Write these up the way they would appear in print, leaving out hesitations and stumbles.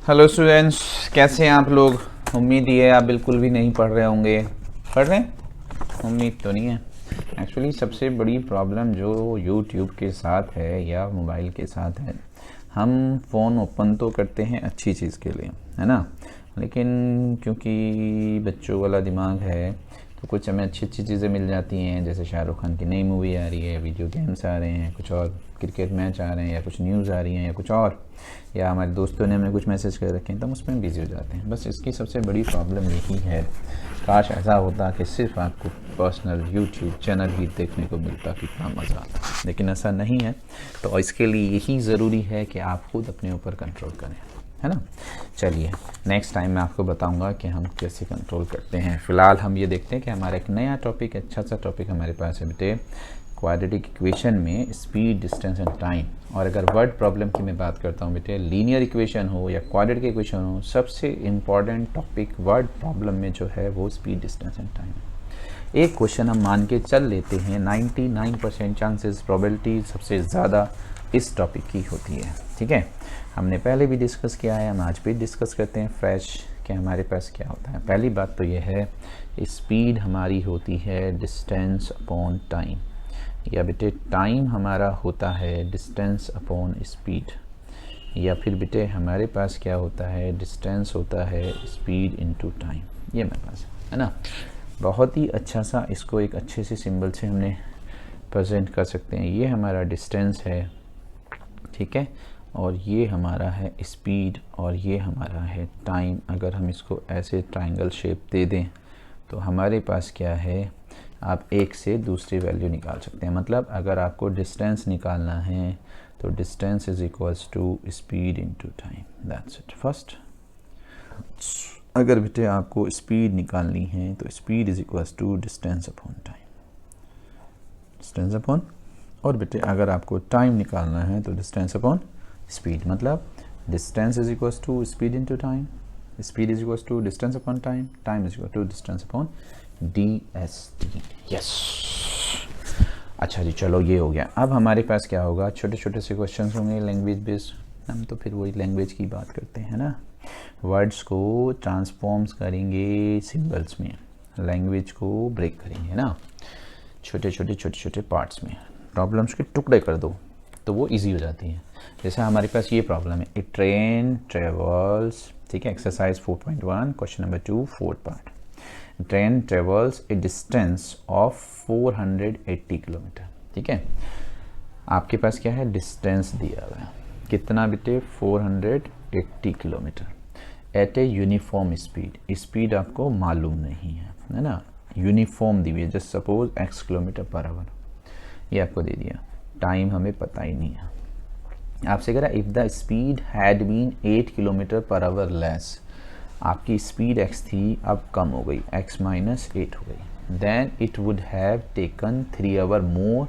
Hello students, कैसे हैं आप लोग। उम्मीद ये है आप बिल्कुल भी नहीं पढ़ रहे होंगे। पढ़ रहे हैं? उम्मीद तो नहीं है। एक्चुअली सबसे बड़ी प्रॉब्लम जो यूट्यूब के साथ है या मोबाइल के साथ है, हम फ़ोन ओपन तो करते हैं अच्छी चीज़ के लिए, है ना, लेकिन क्योंकि बच्चों वाला दिमाग है तो कुछ हमें अच्छी अच्छी चीज़ें मिल जाती हैं, जैसे शाहरुख खान की नई मूवी आ रही है, वीडियो गेम्स आ रहे हैं, कुछ और क्रिकेट मैच आ रहे हैं, या कुछ न्यूज़ आ रही हैं, या कुछ और, या हमारे दोस्तों ने हमें कुछ मैसेज कर रखे हैं तो हम उसमें बिज़ी हो जाते हैं। बस इसकी सबसे बड़ी प्रॉब्लम यही है। काश ऐसा होता कि सिर्फ आपको पर्सनल यूट्यूब चैनल ही देखने को मिलता, कितना मज़ा आता, लेकिन ऐसा नहीं है। तो इसके लिए यही ज़रूरी है कि आप खुद अपने ऊपर कंट्रोल करें, है ना। चलिए, नेक्स्ट टाइम मैं आपको बताऊंगा कि हम कैसे कंट्रोल करते हैं। फ़िलहाल हम ये देखते हैं कि हमारा एक नया टॉपिक, अच्छा सा टॉपिक हमारे पास है बेटे, क्वाड्रेटिक इक्वेशन में स्पीड, डिस्टेंस एंड टाइम। और अगर वर्ड प्रॉब्लम की मैं बात करता हूँ बेटे, लीनियर इक्वेशन हो या क्वाड्रेटिक इक्वेशन हो, सबसे इम्पॉर्टेंट टॉपिक वर्ड प्रॉब्लम में जो है वो स्पीड, डिस्टेंस एंड टाइम है। एक क्वेश्चन हम मान के चल लेते हैं, 99% चांसेस, प्रोबेबिलिटी सबसे ज़्यादा इस टॉपिक की होती है। ठीक है, हमने पहले भी डिस्कस किया है, हम आज भी डिस्कस करते हैं फ्रेश कि हमारे पास क्या होता है। पहली बात तो ये है, स्पीड हमारी होती है डिस्टेंस अपॉन टाइम, या बेटे टाइम हमारा होता है डिस्टेंस अपॉन स्पीड, या फिर बेटे हमारे पास क्या होता है, डिस्टेंस होता है स्पीड इनटू टाइम। ये हमारे पास है ना। बहुत ही अच्छा सा इसको एक अच्छे से सिंबल से हमने प्रेजेंट कर सकते हैं। ये हमारा डिस्टेंस है, ठीक है, और ये हमारा है स्पीड, और ये हमारा है टाइम। अगर हम इसको ऐसे ट्रायंगल शेप दे दें तो हमारे पास क्या है, आप एक से दूसरी वैल्यू निकाल सकते हैं। मतलब अगर आपको डिस्टेंस निकालना है तो distance is equals to speed into time, that's it. First, अगर बेटे आपको स्पीड निकालनी है तो speed is equals to distance upon time, distance upon, और बेटे अगर आपको टाइम निकालना है तो डिस्टेंस अपॉन स्पीड। मतलब distance is equals to speed into time, speed is equals to distance upon time, time is equal to distance upon DST। Yes, अच्छा जी, चलो ये हो गया। अब हमारे पास क्या होगा, छोटे छोटे से क्वेश्चन होंगे लैंग्वेज बेस्ड। हम तो फिर वही लैंग्वेज की बात करते हैं ना, वर्ड्स को ट्रांसफॉर्म्स करेंगे सिंबल्स में, लैंग्वेज को ब्रेक करेंगे ना, छोटे छोटे छोटे छोटे पार्ट्स में, प्रॉब्लम्स के टुकड़े कर दो तो वो इजी हो जाती है। जैसे हमारे पास ये प्रॉब्लम है, ए ट्रेन ट्रेवल्स, ठीक है, exercise 4.1 question number 2 fourth part. Train travels a distance of 480 kilometre. ठीक है, आपके पास क्या है, डिस्टेंस दिया हुआ है, कितना बेटे, 480 kilometre at a uniform speed. Speed आपको मालूम नहीं है ना, यूनिफॉर्म दी हुई है, just suppose x kilometre per hour, ये आपको दे दिया। टाइम हमें पता ही नहीं है, आपसे कह रहा है if the speed had been 8 kilometre per hour less, आपकी स्पीड x थी, अब कम हो गई, x माइनस 8 हो गई, then it would have taken 3 hour more.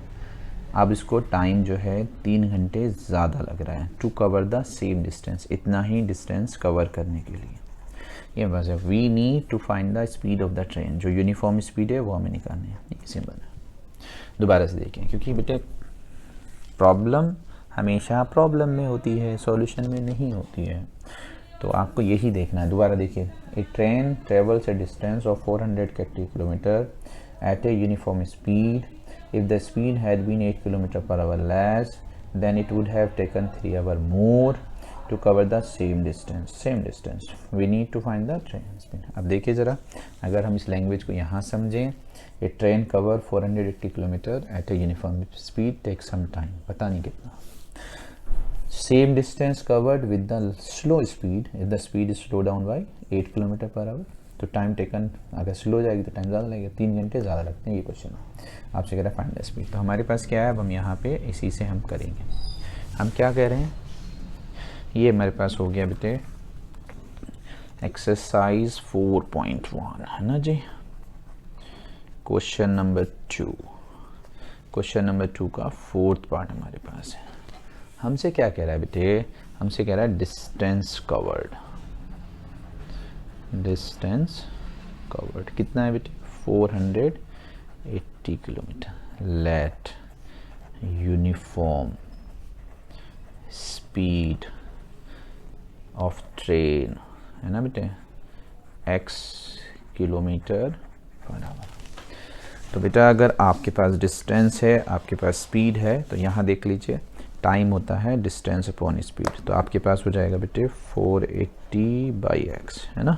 अब इसको टाइम जो है 3 घंटे ज़्यादा लग रहा है to cover the same distance, इतना ही डिस्टेंस कवर करने के लिए। ये बस है, we need to find the speed of the train, जो यूनिफॉर्म स्पीड है वो हमें निकालनी है। ये सिंपल है। दोबारा से देखें, क्योंकि बेटे प्रॉब्लम हमेशा प्रॉब्लम में होती है, सॉल्यूशन में नहीं होती है, तो आपको यही देखना है। दोबारा देखिए, a train travels a distance of 480 kilometre at a uniform speed, if the speed had been 8 kilometre per hour less, then it would have taken 3 hours more to cover the same distance. We need to find the train speed. अब देखिए ज़रा, अगर हम इस language को यहाँ समझें, a train cover 480 kilometre at a uniform speed take some time, पता नहीं कितना, same distance covered with the slow speed, if the speed is slow down by 8 kilometre per hour, तो टाइम टेकन अगर slow जाएगी तो time ज़्यादा लगेगा, 3 घंटे ज़्यादा लगते हैं। ये क्वेश्चन आपसे कह रहा है फाइंड द स्पीड, तो हमारे पास क्या है, अब हम यहाँ पे इसी से हम करेंगे। हम क्या कह रहे हैं, ये हमारे पास हो गया बेटे एक्सरसाइज 4.1, है ना जी, क्वेश्चन नंबर 2, क्वेश्चन नंबर 2 का फोर्थ पार्ट हमारे पास है। हमसे क्या कह रहा है बेटे, हमसे कह रहा है डिस्टेंस कवर्ड, डिस्टेंस कवर्ड कितना है बेटे, 480 kilometre, let uniform speed of train, है ना बेटे, x किलोमीटर पर आवर। तो बेटा अगर आपके पास डिस्टेंस है, आपके पास स्पीड है, तो यहाँ देख लीजिए टाइम होता है डिस्टेंस अपॉन स्पीड, तो आपके पास हो जाएगा बेटे 480/x, है ना।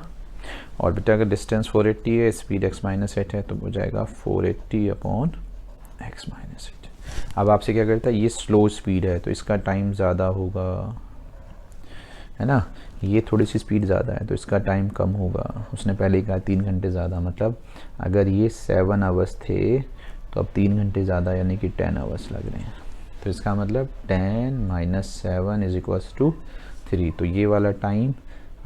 और बेटा अगर डिस्टेंस 480 है, स्पीड x माइनस 8 है, तो हो जाएगा 480/x माइनस 8। अब आपसे क्या करता है, ये स्लो स्पीड है तो इसका टाइम ज़्यादा होगा, है ना। ये थोड़ी सी स्पीड ज़्यादा है तो इसका टाइम कम होगा। उसने पहले ही कहा 3 घंटे ज़्यादा, मतलब अगर ये 7 आवर्स थे तो अब 3 घंटे ज़्यादा यानी कि 10 आवर्स लग रहे हैं। तो इसका मतलब 10 - 7 = 3। तो ये वाला टाइम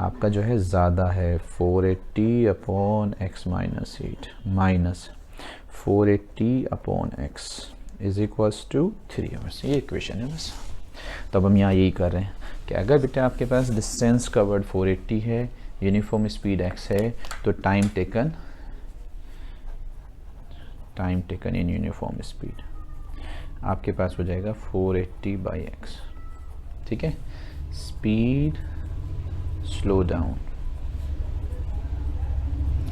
आपका जो है ज़्यादा है, 480/x minus 8 minus 480/x = 3 hours. ये इक्वेशन है बस। तो अब हम यहाँ यही कर रहे हैं कि अगर बेटा आपके पास डिस्टेंस कवर्ड 480 है, यूनिफॉर्म स्पीड x है, तो time taken in uniform speed आपके पास हो जाएगा 480/x, ठीक है। स्पीड स्लो डाउन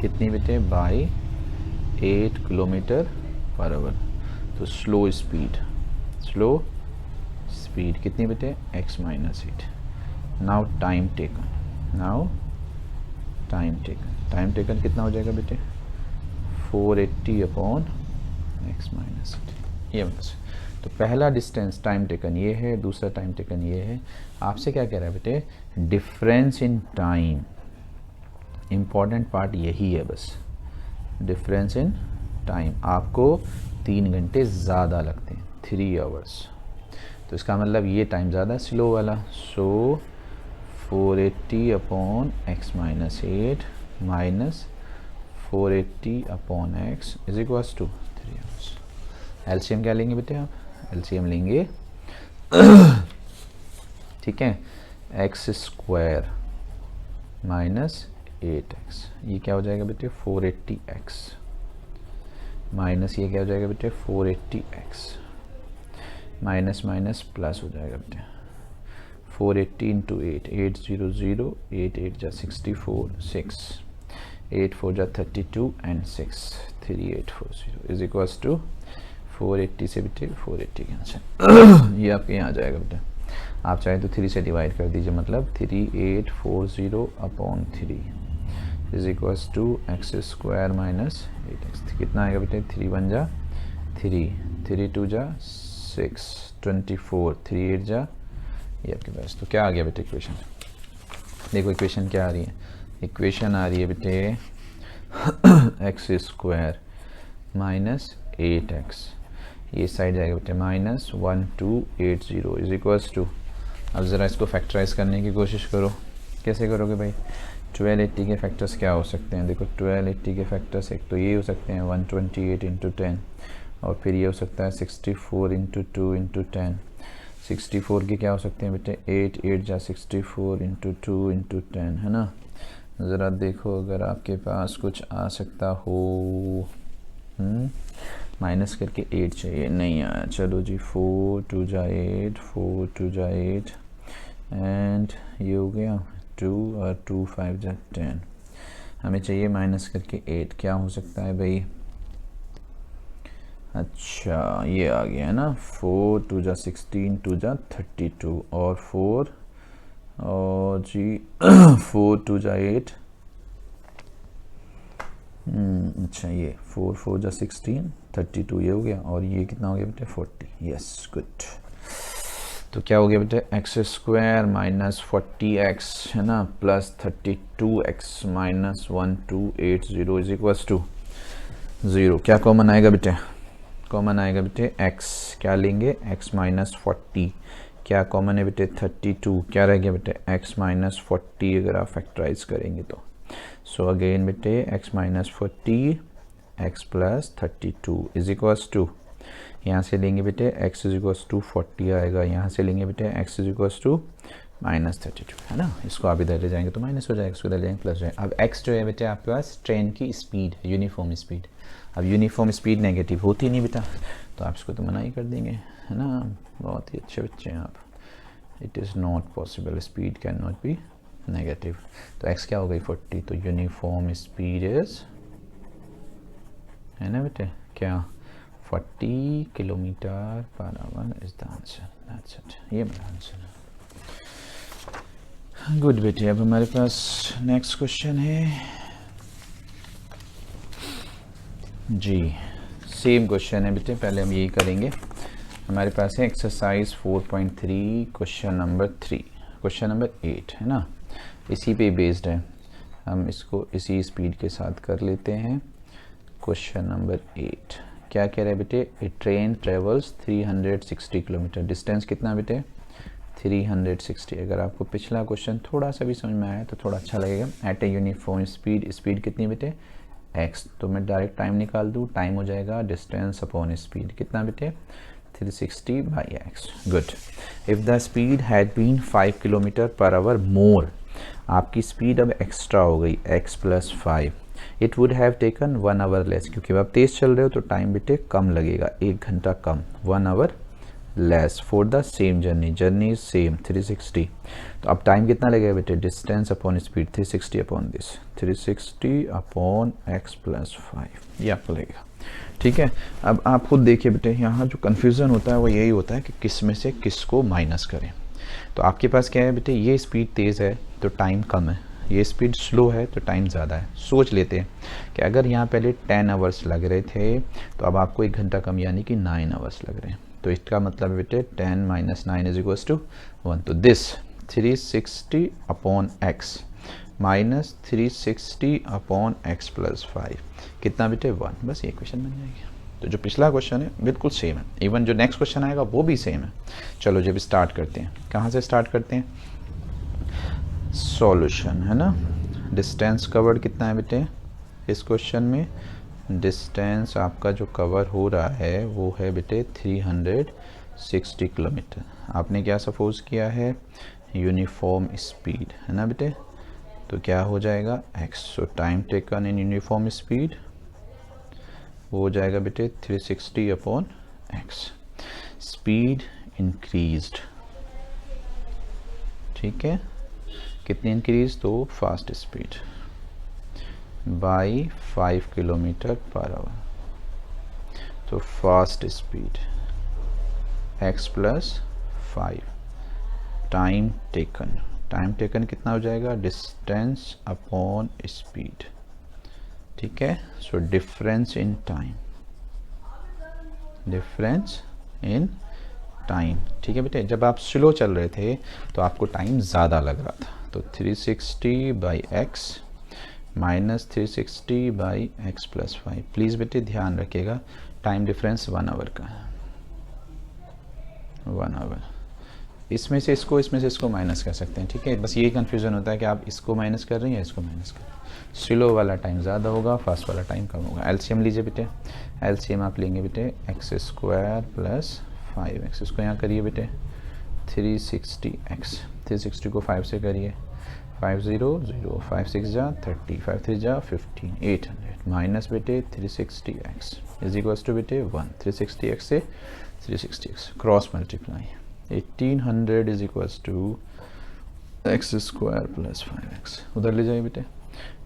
कितनी बेटे, बाय 8 किलोमीटर पर आवर। तो स्लो स्पीड कितनी बेटे, x minus 8। Now time taken कितना हो जाएगा बेटे, 480/x माइनस 8। ये बस। तो पहला डिस्टेंस टाइम टेकन ये है, दूसरा टाइम टेकन ये है। आपसे क्या कह रहा है बेटे, difference in time, important part यही है बस, डिफरेंस इन टाइम। आपको 3 घंटे ज़्यादा लगते हैं, 3 आवर्स। तो इसका मतलब ये टाइम ज़्यादा स्लो वाला। सो 480/x minus 8 minus 480/x = 3 hours. LCM क्या लेंगे बेटे आप, एलसीएम लेंगे ठीक है, x² माइनस 8x, ये क्या हो जाएगा बेटे 480x, माइनस ये क्या हो जाएगा बेटे 480x, माइनस माइनस प्लस हो जाएगा बेटे 480 × 8, 800, 8 8 जा 64, 6 8 4 जा 32 एंड 6 3840 = 480 से बेटे 480 कैंसिल ये आपके यहाँ आ जाएगा बेटा। आप चाहे तो 3 से डिवाइड कर दीजिए, मतलब 3840/3 = x² माइनस 8x। कितना आएगा बेटे, 3 1 जा 3, 3 2 जा 6, 24, 3 8 जा, ये आपके पास। तो क्या आ गया बेटे इक्वेशन, देखो इक्वेशन क्या आ रही है, इक्वेशन आ रही है बेटे x² माइनस 8x, ये साइड जाएगा बेटे माइनस 1280 = 2। अब ज़रा इसको फैक्टराइज करने की कोशिश करो। कैसे करोगे भाई, 1280 के फैक्टर्स क्या हो सकते हैं, देखो 1280 के फैक्टर्स एक तो ये हो सकते हैं 128 × 10, और फिर ये हो सकता है 64 × 2 × 10। 64 के क्या हो सकते हैं बेटे, 8 8 जा 64 × 2 × 10, है ना। ज़रा देखो अगर आपके पास कुछ आ सकता हो, माइनस करके 8 चाहिए, नहीं आया, चलो जी 4 2 जा 8, 4 2 जा 8 एंड ये हो गया 2 और 2 5 जा 10। हमें चाहिए माइनस करके 8, क्या हो सकता है भाई, अच्छा ये आ गया है ना, 4 2 जा 16, 2 जा 32 और 4 और जी 4 2 जा 8, अच्छा ये 4 4 जा 16, 32 ये हो गया, और ये कितना हो गया बेटे 40। Yes good. तो क्या हो गया बेटे, x² माइनस 40x, है ना, प्लस 32x माइनस 1280 = 0। क्या कॉमन आएगा बेटे, कॉमन आएगा बेटे x, क्या लेंगे x माइनस 40, क्या कॉमन है बेटे 32, क्या रह गया बेटे x माइनस 40, अगर आप फैक्टराइज करेंगे तो। सो अगेन बेटे x माइनस 40 x प्लस 32 = 2। यहाँ से लेंगे बेटे x = 40 आएगा, यहाँ से लेंगे बेटे x = माइनस 32, है ना। इसको आप इधर ले जाएंगे तो माइनस हो जाएगा, इसको इधर ले जाएंगे प्लस हो जाएगा। अब x जो है बेटे आपके पास ट्रेन की स्पीड है, यूनिफॉर्म स्पीड। अब यूनिफॉर्म स्पीड नेगेटिव होती नहीं बेटा, तो आप इसको तो मना ही कर देंगे, है ना। बहुत ही अच्छे बच्चे हैं आप। It is not possible, speed can not be negative, तो x क्या हो गई 40, तो यूनिफॉर्म स्पीड इज, है ना बेटे, क्या 40 kilometre per our is the answer, that's it, ये मेरा आंसर है। गुड बेटे, अब हमारे पास नेक्स्ट क्वेश्चन है जी, सेम क्वेश्चन है बेटे, पहले हम यही करेंगे। हमारे पास है exercise 4.3 question number 3, question number 8 है ना, इसी पे बेस्ड है, हम इसको इसी स्पीड के साथ कर लेते हैं। क्वेश्चन नंबर 8 क्या कह रहा है बेटे, ए ट्रेन ट्रेवल्स 360 किलोमीटर, डिस्टेंस कितना बेटे 360। अगर आपको पिछला क्वेश्चन थोड़ा सा भी समझ में आया तो थोड़ा अच्छा लगेगा। At a uniform speed, speed कितनी बेटे x, तो मैं डायरेक्ट टाइम निकाल दूँ, टाइम हो जाएगा डिस्टेंस अपॉन स्पीड, कितना बेटे 360 by x। Good, if the speed had been 5 kilometre per hour more, आपकी स्पीड अब एक्स्ट्रा हो गई x plus 5, it would have taken 1 hour less, क्योंकि अब आप तेज़ चल रहे हो तो टाइम बेटे कम लगेगा, 1 घंटा कम, 1 hour less for the same journey, journey is same 360, तो अब टाइम कितना लगेगा बेटे, distance upon speed 360 upon this, 360 upon x plus 5, ये आपको लगेगा। ठीक है, अब आप खुद देखिए बेटे, यहाँ जो कन्फ्यूज़न होता है वो यही होता है कि किस में से किसको माइनस करें। तो आपके पास क्या है बेटे, ये स्पीड तेज़ है तो टाइम कम है, ये स्पीड स्लो है तो टाइम ज़्यादा है। सोच लेते हैं कि अगर यहाँ पहले 10 आवर्स लग रहे थे तो अब आपको 1 घंटा कम यानी कि 9 आवर्स लग रहे हैं, तो इसका मतलब बेटे 10 माइनस 9 इज इक्वल्स टू 1, तो this 360 upon x minus 360 upon x plus 5 कितना बेटे 1, बस ये क्वेश्चन बन जाएगी। तो जो पिछला क्वेश्चन है बिल्कुल सेम है, इवन जो नेक्स्ट क्वेश्चन आएगा वो भी सेम है। चलो जब स्टार्ट करते हैं, कहाँ से स्टार्ट करते हैं, सॉल्यूशन है ना। डिस्टेंस कवर्ड कितना है बेटे इस क्वेश्चन में, डिस्टेंस आपका जो कवर हो रहा है वो है बेटे 360 किलोमीटर। आपने क्या सपोज किया है, यूनिफॉर्म स्पीड है ना बेटे, तो क्या हो जाएगा x, so time taken in uniform speed वो हो जाएगा बेटे 360 अपॉन x। स्पीड इंक्रीज्ड, ठीक है, कितनी इंक्रीज, तो fast speed by 5 kilometre per hour, तो fast speed x plus 5, time taken कितना हो जाएगा, डिस्टेंस अपॉन स्पीड, ठीक है, सो डिफरेंस इन टाइम, ठीक है बेटे। जब आप स्लो चल रहे थे तो आपको टाइम ज़्यादा लग रहा था, तो 360 by x minus 360 by x plus 5, please बेटे ध्यान रखिएगा टाइम डिफरेंस 1 आवर का है, 1 आवर। इसमें से इसको माइनस कर सकते हैं, ठीक है, बस ये कन्फ्यूज़न होता है कि आप इसको माइनस कर रहे हैं या इसको माइनस कर रहे हैं। स्लो वाला टाइम ज़्यादा होगा, फास्ट वाला टाइम कम होगा। एलसीएम लीजिए बेटे, एलसीएम आप लेंगे बेटे एक्स स्क्वायर प्लस 5x, इसको यहाँ करिए बेटे 360x, 360 को 5 से करिए, 5 0 0, 5 6 जा 30, 5 3 जा 15, 800 माइनस बेटे 360x इज इक्वल्स टू बेटे 1, 360x से 360x cross multiply, 1800 is equals to x square plus 5x, उधर ले जाइए बेटे,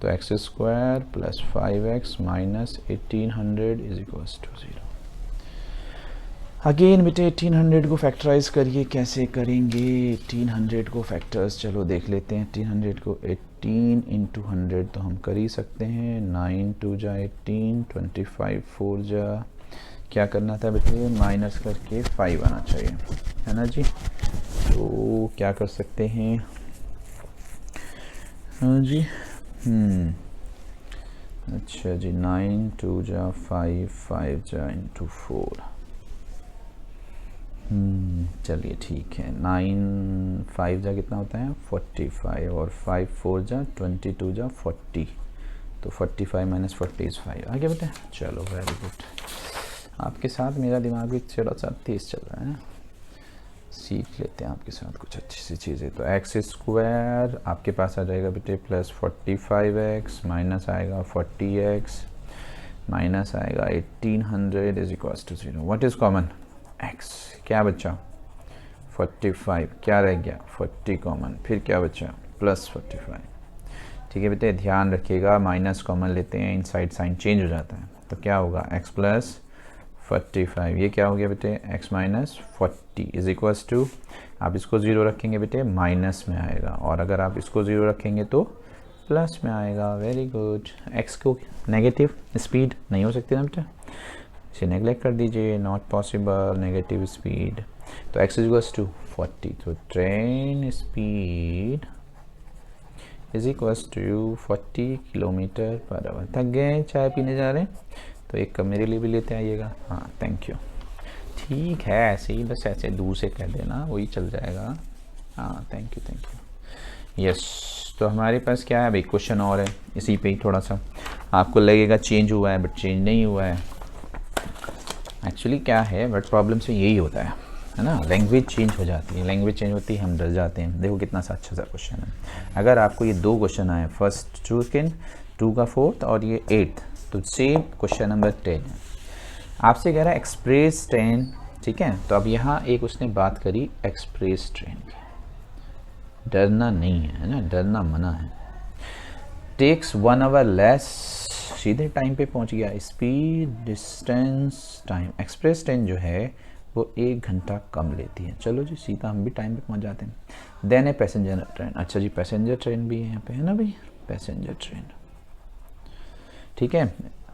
तो x square plus 5x minus 1800 is equals to 0। Again बेटे 1800 को फैक्टराइज करिए, कैसे करेंगे 1800 को फैक्टर्स, चलो देख लेते हैं। 1800 को 18 इंटू 100 तो हम कर ही सकते हैं, 9 2 जा 18, 25 4 जा, क्या करना था बेटे माइनस करके 5 आना चाहिए, है ना जी। तो क्या कर सकते हैं, हाँ जी, अच्छा जी, 9 2 जा 5, 5 जा इंटू 4, चलिए ठीक है, 9 5 जा कितना होता है 45, और 5 4 जा 22 जा 40, तो 45 माइनस 40 इज़ 5, आगे बेटे। चलो वेरी गुड, आपके साथ मेरा दिमाग भी थोड़ा सा तेज़ चल रहा है, सीख लेते हैं आपके साथ कुछ अच्छी सी चीज़ें। तो एक्स स्क्वायर आपके पास आ जाएगा बेटे प्लस 45x माइनस आएगा 40x माइनस आएगा 1800 is equals to 0। What is common, x, क्या बचा 45, क्या रह गया 40 कॉमन, फिर क्या बचा +45। ठीक है बेटे, ध्यान रखिएगा माइनस कॉमन लेते हैं, इनसाइड साइन चेंज हो जाता है, तो क्या होगा x +45। ये क्या हो गया बेटे, x - 40 इज इक्वल्स टू, आप इसको 0 रखेंगे बेटे माइनस में आएगा, और अगर आप इसको 0 रखेंगे तो प्लस में आएगा। Very good. x को नेगेटिव स्पीड नहीं हो सकती ना बेटा, इसे नेगलेक्ट कर दीजिए, नॉट पॉसिबल नेगेटिव स्पीड। तो x इक्वल्स टू 40, तो train speed is equals to 40 km/h। थक गए, चाय पीने जा रहे हैं, तो एक कप मेरे लिए भी लेते आइएगा। हाँ थैंक यू। ठीक है, ऐसे ही बस ऐसे दूर से कह देना, वही चल जाएगा। हाँ थैंक यू। यस, तो हमारे पास क्या है भाई, क्वेश्चन और है इसी पे ही। थोड़ा सा आपको लगेगा चेंज हुआ है, बट चेंज नहीं हुआ है एक्चुअली। क्या है, बट प्रॉब्लम से यही होता है ना, लैंग्वेज चेंज हो जाती है, लैंग्वेज चेंज होती है, हम डर जाते हैं। देखो कितना सा अच्छा सा क्वेश्चन है। अगर आपको ये 2 क्वेश्चन आए, फर्स्ट 2 सेकेंड, 2 का 4th और ये 8th, तो सेम क्वेश्चन नंबर 10 है। आपसे कह रहा है एक्सप्रेस ट्रेन, ठीक है। तो अब यहाँ एक उसने बात करी एक्सप्रेस ट्रेन की, डरना नहीं है ना, डरना मना है। टेक्स 1 hour लेस, सीधे टाइम पे पहुँच गया। Speed, distance, time. Express train जो है वो 1 घंटा कम लेती है। चलो जी, सीधा हम भी टाइम पे पहुँच जाते हैं। देन है पैसेंजर ट्रेन। अच्छा जी, पैसेंजर ट्रेन भी है यहाँ पे, है ना भाई, पैसेंजर ट्रेन, ठीक है।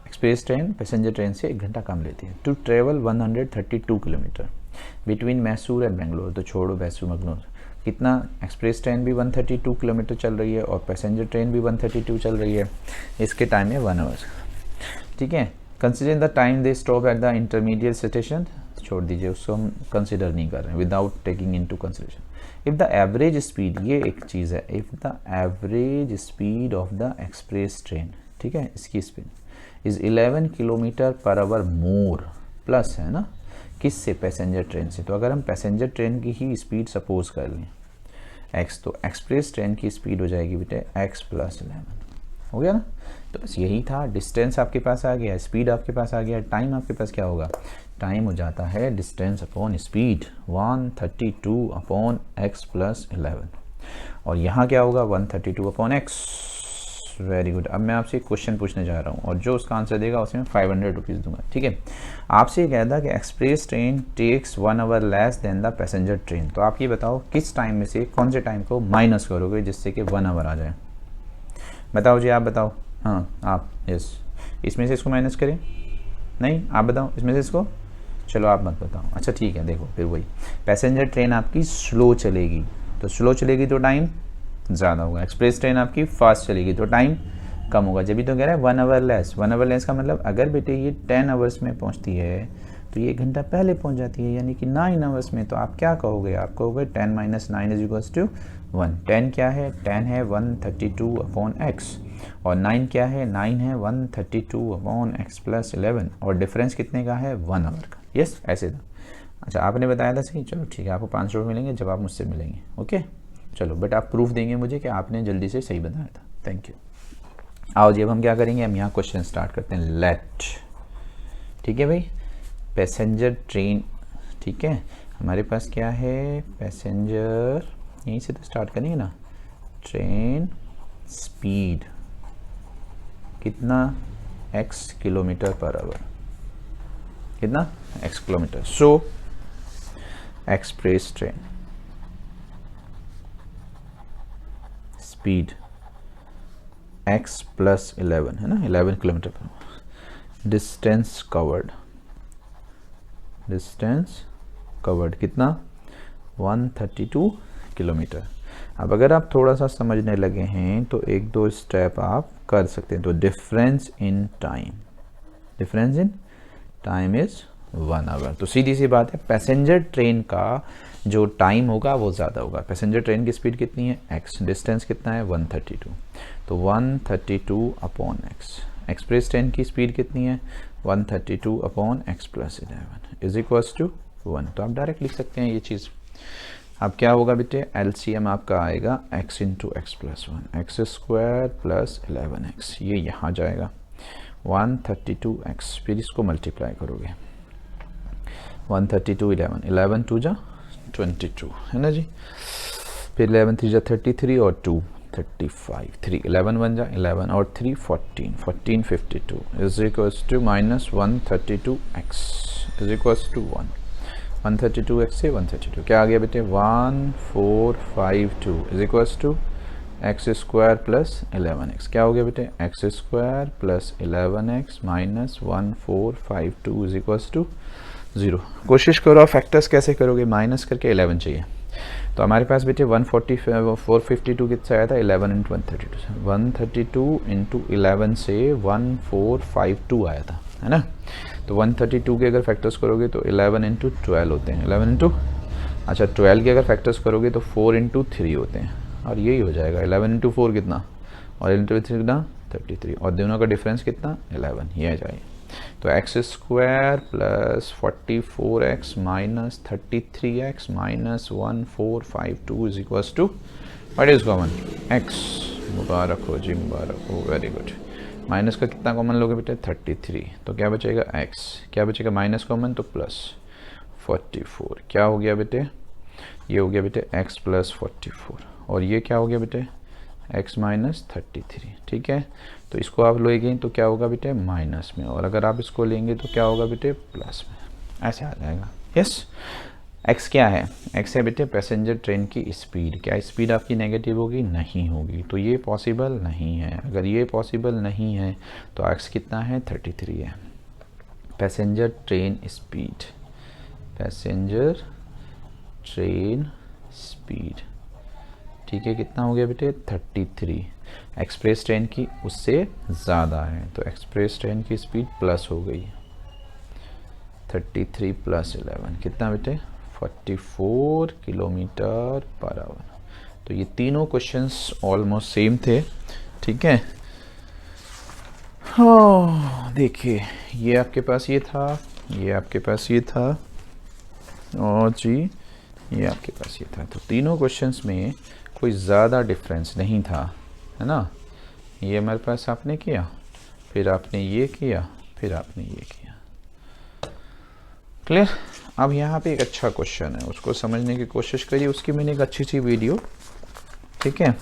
एक्सप्रेस ट्रेन पैसेंजर ट्रेन से 1 घंटा कम लेती है। To travel 132 kilometre between Mysore and Bangalore, तो छोड़ो मैसूर मंगलोर, कितना, एक्सप्रेस ट्रेन भी 132 किलोमीटर चल रही है और पैसेंजर ट्रेन भी 132 चल रही है। इसके टाइम है 1 hour, ठीक है। Consider the time they stop at the intermediate station, छोड़ दीजिए, उसको हम कंसिडर नहीं कर रहे हैं, without taking into consideration. If the average speed, ये एक चीज़ है, if the average speed of the express train, ठीक है, इसकी speed is 11 km/h more, plus है ना, किससे, पैसेंजर ट्रेन से। तो अगर हम पैसेंजर ट्रेन की ही स्पीड सपोज कर लें x, तो एक्सप्रेस ट्रेन की स्पीड हो जाएगी बेटे x + 11, हो गया ना। तो बस यही था, डिस्टेंस आपके पास आ गया, स्पीड आपके पास आ गया, टाइम आपके पास क्या होगा, टाइम हो जाता है distance upon speed, 132 upon x + 11, और यहाँ क्या होगा 132 अपॉन x। Very good. अब मैं आपसे एक क्वेश्चन पूछने जा रहा हूँ, और जो उसका आंसर देगा उसे मैं 500 रुपीज़ दूंगा, ठीक है। आपसे ये कहता कि express train takes 1 hour less than the passenger train. तो आप ये बताओ किस टाइम में से कौन से टाइम को माइनस करोगे जिससे कि 1 hour आ जाए। बताओ जी, आप बताओ। हाँ आप, यस, इसमें से इसको माइनस करें, नहीं आप बताओ इसमें से इसको, चलो आप मत बताओ। अच्छा ठीक है, देखो फिर वही, पैसेंजर ट्रेन आपकी स्लो चलेगी, तो स्लो चलेगी तो टाइम ज़्यादा होगा। एक्सप्रेस ट्रेन आपकी फास्ट चलेगी तो टाइम कम होगा। जब भी तो कह रहा है 1 hour लेस। 1 hour लेस का मतलब अगर बेटे ये 10 hours में पहुंचती है तो ये 1 घंटा पहले पहुंच जाती है, यानी कि 9 hours में। तो आप क्या कहोगे, आप कहोगे 10 - 9 = 1। 10 क्या है, 10 है 132 अपॉन x, और 9 क्या है, 9 है 132 अपॉन x + 11, और डिफरेंस कितने का है, 1 hour का। यस, ऐसे था। अच्छा आपने बताया था सही, चलो ठीक है, आपको 500 मिलेंगे जब आप मुझसे मिलेंगे, ओके। चलो, बट आप प्रूफ देंगे मुझे कि आपने जल्दी से सही बताया था। Thank you. आओ जी, अब हम क्या करेंगे, हम यहाँ क्वेश्चन स्टार्ट करते हैं। लेट, ठीक है भाई, पैसेंजर ट्रेन, ठीक है, हमारे पास क्या है, पैसेंजर, यहीं से तो स्टार्ट करेंगे ना, ट्रेन स्पीड कितना, x km/h, कितना, x किलोमीटर। सो एक्सप्रेस ट्रेन स्पीड x + 11 है ना, 11 km/h। Distance covered, distance covered कितना, 132 किलोमीटर। अब अगर आप थोड़ा सा समझने लगे हैं तो 1-2 स्टेप आप कर सकते हैं। तो difference in time, difference in time is 1 hour। तो सीधी सी बात है, पैसेंजर ट्रेन का जो टाइम होगा वो ज़्यादा होगा। पैसेंजर ट्रेन की स्पीड कितनी है, x, डिस्टेंस कितना है 132, तो 132 अपॉन x। एक्सप्रेस ट्रेन की स्पीड कितनी है, 132 upon x + 11 is equals to 1। तो आप डायरेक्ट लिख सकते हैं ये चीज़। अब क्या होगा बेटे, LCM आपका आएगा x × x + 1, x² + 11x, ये यहाँ जाएगा 132x, फिर इसको मल्टीप्लाई करोगे, 132 11 2 जा 22 है ना जी, फिर 11 3 जा 33 और 2 35, 3 11 बन जाए 11 और 3 14, 14 52 is equals to minus 132x is equals to 132x से 132 क्या आ गया बेटे 1452 is equals to x square plus 11x क्या हो गया बेटे x square plus 11x minus 1452 is equals to 0। कोशिश करो फैक्टर्स कैसे करोगे, माइनस करके 11 चाहिए। तो हमारे पास बेटे 452 कितना आया था 11 इंटू 132 इंटू 11 से 1452 आया था, है ना। तो 132 के अगर फैक्टर्स करोगे तो 11 इंटू 12 होते हैं, 11 इंटू 12 के अगर फैक्टर्स करोगे तो 4 इंटू 3 होते हैं, और यही हो जाएगा 11 इंटू 4 कितना और इंटू 3 कितना 33, और दोनों का डिफरेंस कितना 11, ये आ जाएगा। तो x square plus 44x minus 33x minus 1452 is equals to what is common x। मुबारक हो जी, मुबारक हो, वेरी गुड। माइनस का कितना कॉमन लोगे बेटे 33, तो क्या बचेगा x, क्या बचेगा माइनस कॉमन तो प्लस 44, क्या हो गया बेटे ये हो गया बेटे x प्लस 44, और ये क्या हो गया बेटे x माइनस 33, ठीक है। तो इसको आप लोगे तो क्या होगा बेटे माइनस में, और अगर आप इसको लेंगे तो क्या होगा बेटे प्लस में, ऐसे आ जाएगा। यस, x क्या है, x है बेटे पैसेंजर ट्रेन की स्पीड। क्या स्पीड आपकी नेगेटिव होगी, नहीं होगी, तो ये पॉसिबल नहीं है। अगर ये पॉसिबल नहीं है तो x कितना है 33 है। Passenger train speed, passenger train speed, ठीक है, कितना हो गया बेटे 33। एक्सप्रेस ट्रेन की उससे ज़्यादा है, तो एक्सप्रेस ट्रेन की स्पीड प्लस हो गई 33 प्लस 11 कितना बेटे 44 किलोमीटर पर आवर। तो ये तीनों क्वेश्चंस ऑलमोस्ट सेम थे, ठीक है। हाँ देखिए, ये आपके पास ये था, ये आपके पास ये था, और जी ये आपके पास ये था। तो तीनों क्वेश्चंस में कोई ज़्यादा डिफरेंस नहीं था, है ना। ये हमारे पास आपने किया, फिर आपने ये किया, फिर आपने ये किया, क्लियर। अब यहाँ पे एक अच्छा क्वेश्चन है, उसको समझने की कोशिश करिए। उसकी मैंने एक अच्छी सी वीडियो, ठीक है,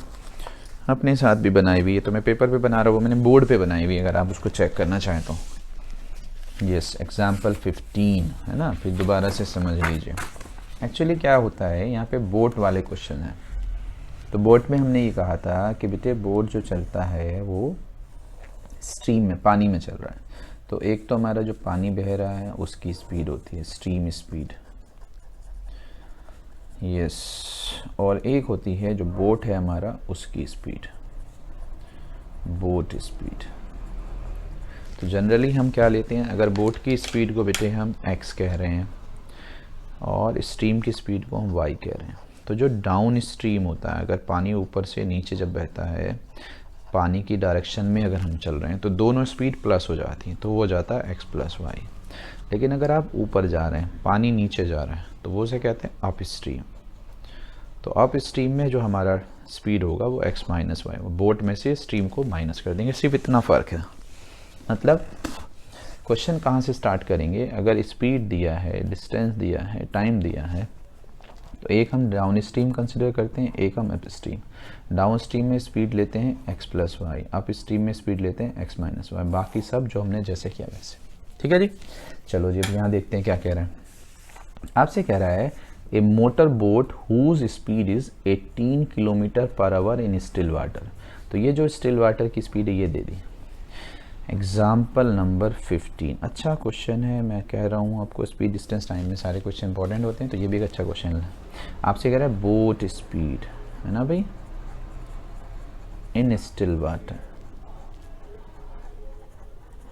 अपने साथ भी बनाई हुई है। तो मैं पेपर पे बना रहा हूँ, मैंने बोर्ड पे बनाई हुई है, अगर आप उसको चेक करना चाहें तो। यस, एग्जाम्पल 15 है ना, फिर दोबारा से समझ लीजिए। एक्चुअली क्या होता है, यहाँ पे बोट वाले क्वेश्चन है। तो बोट में हमने ये कहा था कि बेटे बोट जो चलता है वो स्ट्रीम में, पानी में चल रहा है। तो एक तो हमारा जो पानी बह रहा है उसकी स्पीड होती है स्ट्रीम स्पीड, यस, और एक होती है जो बोट है हमारा उसकी स्पीड, बोट स्पीड। तो जनरली हम क्या लेते हैं, अगर बोट की स्पीड को बेटे हम x कह रहे हैं और स्ट्रीम की स्पीड को हम y कह रहे हैं, तो जो डाउन स्ट्रीम होता है, अगर पानी ऊपर से नीचे जब बहता है, पानी की डायरेक्शन में अगर हम चल रहे हैं तो दोनों स्पीड प्लस हो जाती हैं, तो वो हो जाता है x प्लस वाई। लेकिन अगर आप ऊपर जा रहे हैं, पानी नीचे जा रहा है, तो वो उसे कहते हैं अप स्ट्रीम। तो अप स्ट्रीम में जो हमारा स्पीड होगा वो x माइनस वाई, बोट में से स्ट्रीम को माइनस कर देंगे, सिर्फ इतना फ़र्क है। मतलब क्वेश्चन कहाँ से स्टार्ट करेंगे, अगर स्पीड दिया है, डिस्टेंस दिया है, टाइम दिया है, तो एक हम डाउन स्ट्रीम कंसिडर करते हैं, एक हम अप स्ट्रीम। डाउन स्ट्रीम में स्पीड लेते हैं x plus y, upstream में स्पीड लेते हैं x माइनस वाई, बाकी सब जो हमने जैसे किया वैसे, ठीक है जी। चलो जी, अब यहाँ देखते हैं क्या कह रहे हैं। आपसे कह रहा है a motor boat whose speed is 18 kilometre per hour in still water. तो ये जो स्टिल वाटर की स्पीड है ये दे दी। एग्जाम्पल नंबर 15, अच्छा क्वेश्चन है, मैं कह रहा हूँ आपको, स्पीड डिस्टेंस टाइम में सारे क्वेश्चन इंपॉर्टेंट होते हैं, तो ये भी एक अच्छा क्वेश्चन है। आपसे कह रहा है बोट स्पीड, है ना भाई, इन स्टिल वाटर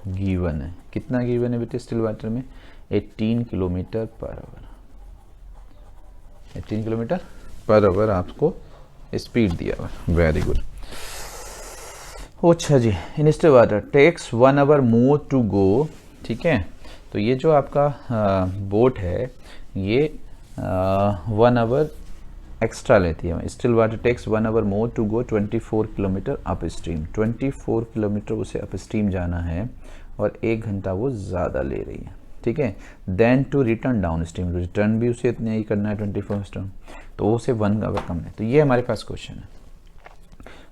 गिवन है। कितना गिवन है बेटे स्टिल वाटर में 18 kilometre per hour, 18 kilometre per hour आपको स्पीड दिया हुआ, वेरी गुड। अच्छा जी, in still water takes 1 hour more to go, ठीक है। तो ये जो आपका बोट है ये 1 आवर एक्स्ट्रा लेती है। Still water takes 1 hour more to go 24 kilometre upstream, 24 kilometre उसे अप स्ट्रीम जाना है और 1 घंटा वो ज़्यादा ले रही है, ठीक है। Then to return downstream, return भी उसे इतने ही करना है 24 स्ट्रीम, तो उसे 1 आवर कम है। तो ये हमारे पास क्वेश्चन है।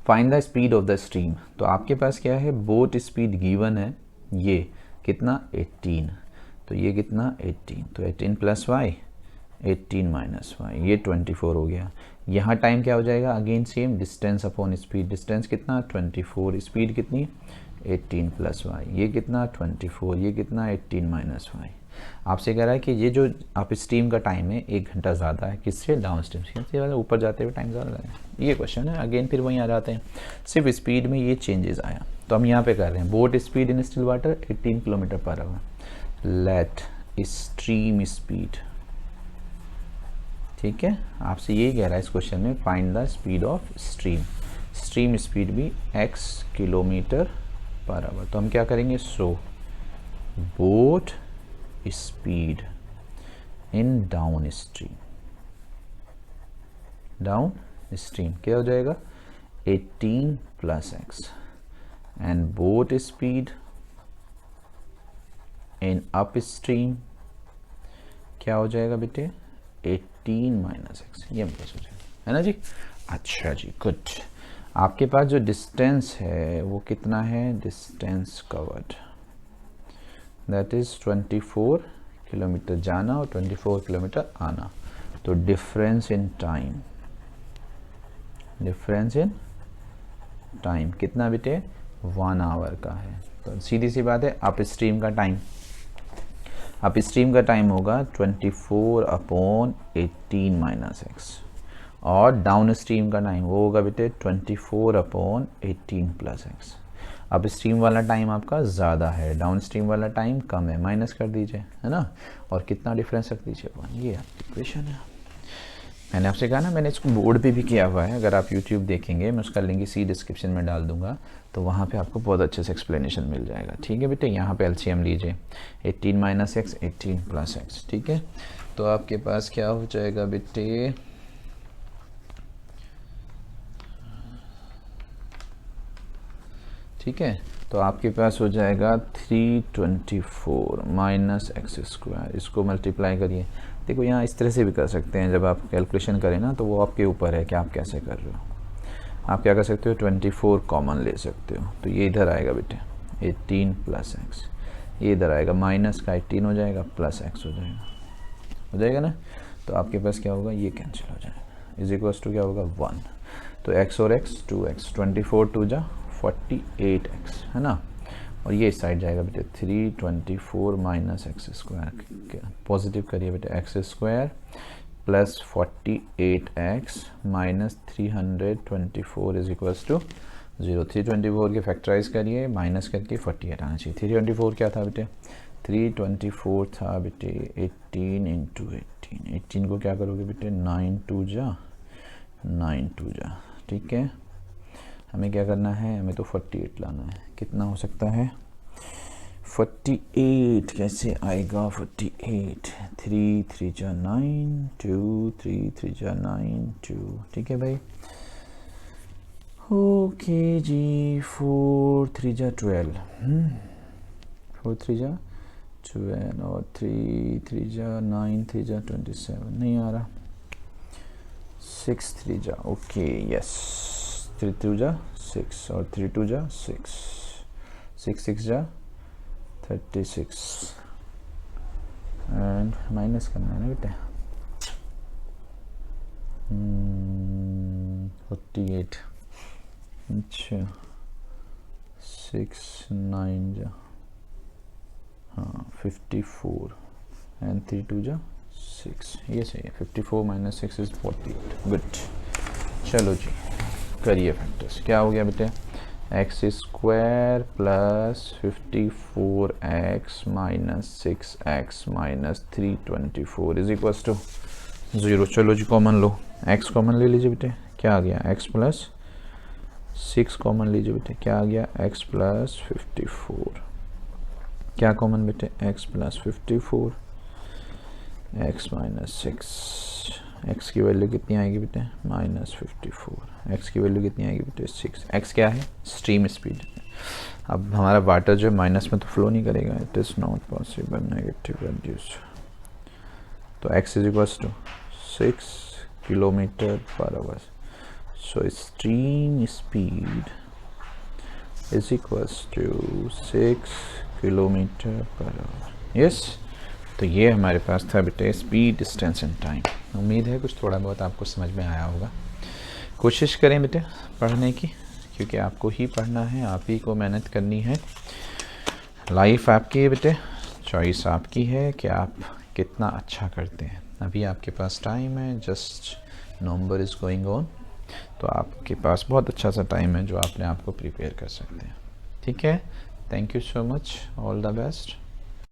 Find the speed of the stream. तो आपके पास क्या है, बोट स्पीड गिवन है, ये कितना 18, तो ये कितना 18, तो 18 प्लस वाई 18 माइनस वाई, ये 24 हो गया। यहाँ टाइम क्या हो जाएगा, again same distance upon speed, distance कितना 24, स्पीड कितनी 18 प्लस वाई, ये कितना 24, ये कितना 18 माइनस वाई। आपसे कह रहा है कि ये जो आप स्ट्रीम का टाइम है 1 घंटा ज़्यादा है किससे, डाउन स्ट्रीम से, ऊपर जाते हुए टाइम ज़्यादा लगा। ये क्वेश्चन है, अगेन फिर वहीं आ जाते हैं, सिर्फ स्पीड में ये चेंजेस आया। तो हम यहाँ पे कर रहे हैं boat speed in still water 18 kilometre per hour, let stream speed, ठीक है। आपसे यही कह रहा है इस क्वेश्चन में, find the speed of stream, stream speed भी x किलोमीटर पर आवर। तो हम क्या करेंगे, so boat speed in downstream, downstream क्या हो जाएगा 18 plus x, and boat speed in upstream क्या हो जाएगा बेटे 18 माइनस एक्स, ये हमको सोचेगा, है ना जी। अच्छा जी, गुड। आपके पास जो डिस्टेंस है वो कितना है, distance covered that is 24 kilometre जाना और 24 किलोमीटर आना। तो difference in time, difference in time कितना बेटे 1 आवर का है। तो सीधी सी बात है, अप स्ट्रीम का टाइम, अप स्ट्रीम का टाइम होगा 24 अपॉन 18 माइनस एक्स, और डाउन स्ट्रीम का टाइम वो होगा बेटे 24 upon 18 plus x. Up stream वाला टाइम आपका ज़्यादा है, डाउन स्ट्रीम वाला टाइम कम है, माइनस कर दीजिए, है ना, और कितना डिफरेंस रख दीजिए 1। ये आपकी इक्वेशन है। मैंने आपसे कहा ना, मैंने इसको बोर्ड पे भी किया हुआ है, अगर आप यूट्यूब देखेंगे मैं उसका लिंक इसी डिस्क्रिप्शन में डाल दूंगा, तो वहाँ पे आपको बहुत अच्छे से एक्सप्लेनेशन मिल जाएगा, ठीक है बेटे। यहाँ पे एलसीएम लीजिए 18 माइनस एक्स 18 प्लस एक्स, ठीक है। तो आपके पास क्या हो जाएगा बेटे, ठीक है, तो आपके पास हो जाएगा 324 माइनस एक्स स्क्वायर, इसको मल्टीप्लाई करिए। देखो यहाँ इस तरह से भी कर सकते हैं, जब आप कैलकुलेशन करें ना तो वो आपके ऊपर है कि आप कैसे कर रहे हो। आप क्या कर सकते हो, 24 कॉमन ले सकते हो, तो ये इधर आएगा बेटे 18 प्लस एक्स, ये इधर आएगा माइनस का 18 हो जाएगा, प्लस एक्स हो जाएगा ना। तो आपके पास क्या होगा, ये कैंसिल हो जाएगा, इज इक्वल्स टू क्या होगा 1। तो एक्स और एक्स 2x, 24 2 जा 48x, है ना, और ये इस साइड जाएगा बेटे 324 माइनस एक्स स्क्वायर, पॉजिटिव करिए बेटे x square plus 48x minus 324 is equals to 0। 324 के फैक्टराइज करिए, माइनस करके 48 आना चाहिए। 324 क्या था बेटे, 324 था बेटे 18 इंटू 18 को क्या करोगे बेटे 9 2 जा, ठीक है। हमें क्या करना है, हमें तो 48 लाना है, कितना हो सकता है 48, कैसे आएगा 48, 3 3 जा 9 2 3 3 जा 9 2, ठीक है भाई। ओके जी, 4 3 जा 12, 4 3 जा 12 और 3 3 जा 9 3 जा 27, नहीं आ रहा, 6 3 जा, ओके यस, 3 2 जा 6 और 3 2 जा 6, 6 6 जा 36 एंड माइनस करना है ना बेटा 48, अच्छा 6 9 जा, हाँ 54 एंड 3 2 जा 6, ये सही है। 54 माइनस 6 इज 48, गुड। चलो जी करिए फैक्टर्स, क्या हो गया बेटे x square plus 54x minus 6x minus 324 is equals to 0। चलो जी कॉमन लो, x कॉमन ले लीजिए बेटे, क्या आ गया x प्लस 6 कॉमन लीजिए बेटे, क्या आ गया x प्लस 54, क्या कॉमन बेटे x plus 54 x minus 6, x की वैल्यू कितनी आएगी बेटे माइनस 54, x की वैल्यू कितनी आएगी बेटे 6। x क्या है, स्ट्रीम स्पीड। अब हमारा वाटर जो माइनस में तो फ्लो नहीं करेगा, it is not possible, negative values. तो x is equals to 6 kilometre per hour, so stream speed is equals to 6 kilometre per hour. Yes, तो ये हमारे पास था बेटे स्पीड, डिस्टेंस एंड टाइम। उम्मीद है कुछ थोड़ा बहुत आपको समझ में आया होगा। कोशिश करें बेटे पढ़ने की, क्योंकि आपको ही पढ़ना है, आप ही को मेहनत करनी है। लाइफ आपकी है बेटे, चॉइस आपकी है कि आप कितना अच्छा करते हैं। अभी आपके पास टाइम है, just November is going on, तो आपके पास बहुत अच्छा सा टाइम है जो अपने आप को प्रिपेयर कर सकते हैं। ठीक है, thank you so much, all the best.